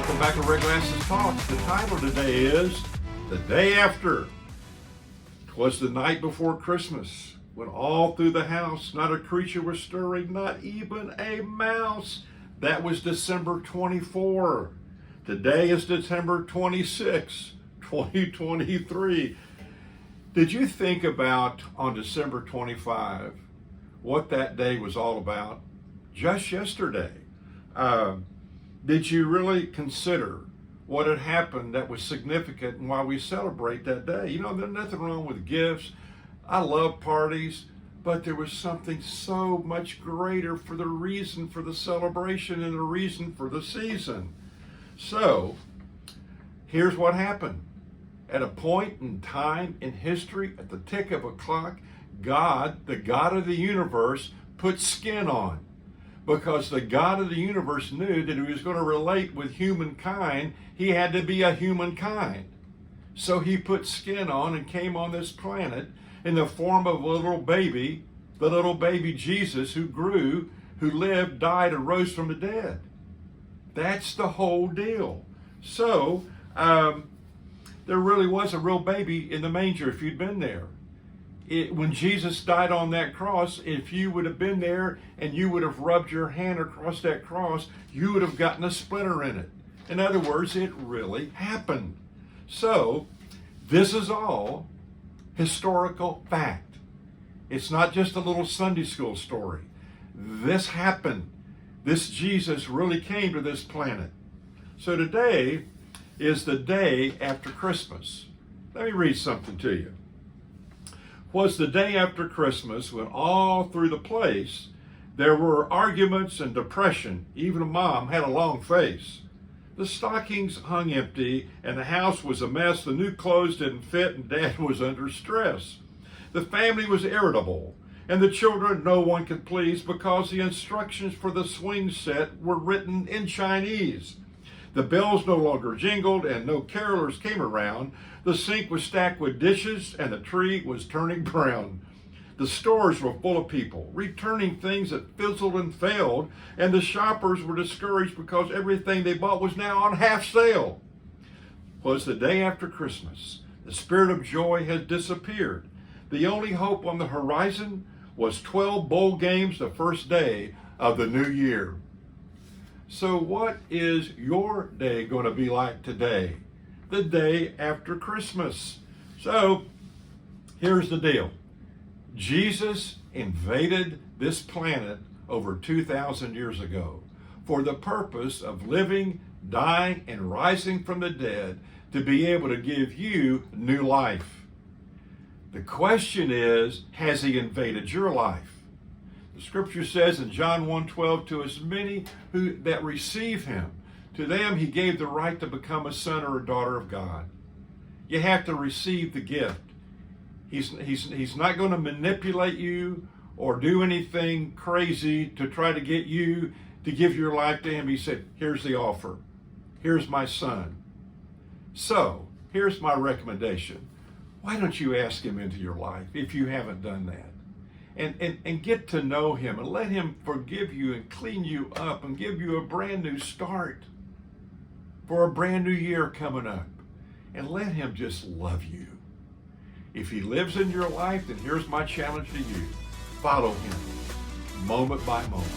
Welcome back to Red Glasses Talks. The title today is The Day After. 'Twas the night before Christmas, when all through the house not a creature was stirring, not even a mouse. That was December 24. Today is December 26, 2023. Did you think about on December 25 what that day was all about? Just yesterday. Did you really consider what had happened that was significant and why we celebrate that day? You know, there's nothing wrong with gifts. I love parties, but there was something so much greater for the reason for the celebration and the reason for the season. So, here's what happened. At a point in time in history, at the tick of a clock, God, the God of the universe, put skin on. Because the God of the universe knew that he was going to relate with humankind, he had to be a humankind. So he put skin on and came on this planet in the form of a little baby, the little baby Jesus who grew, who lived, died, and rose from the dead. That's the whole deal. So, there really was a real baby in the manger if you'd been there. When Jesus died on that cross, if you would have been there and you would have rubbed your hand across that cross, you would have gotten a splinter in it. In other words, it really happened. So, this is all historical fact. It's not just a little Sunday school story. This happened. This Jesus really came to this planet. So today is the day after Christmas. Let me read something to you. Was the day after Christmas when all through the place there were arguments and depression. Even Mom had a long face. The stockings hung empty and the house was a mess. The new clothes didn't fit and Dad was under stress. The family was irritable and the children no one could please because the instructions for the swing set were written in Chinese. The bells no longer jingled and no carolers came around. The sink was stacked with dishes and the tree was turning brown. The stores were full of people, returning things that fizzled and failed, and the shoppers were discouraged because everything they bought was now on half sale. Was the day after Christmas. The spirit of joy had disappeared. The only hope on the horizon was 12 bowl games the first day of the new year. So what is your day going to be like today? The day after Christmas. So here's the deal. Jesus invaded this planet over 2,000 years ago for the purpose of living, dying, and rising from the dead to be able to give you new life. The question is, has he invaded your life? The scripture says in John 1:12, to as many that receive him, to them he gave the right to become a son or a daughter of God. You have to receive the gift. He's not going to manipulate you or do anything crazy to try to get you to give your life to him. He said, here's the offer. Here's my son. So, here's my recommendation. Why don't you ask him into your life if you haven't done that? And get to know him and let him forgive you and clean you up and give you a brand new start for a brand new year coming up. And let him just love you. If he lives in your life, then here's my challenge to you. Follow him moment by moment.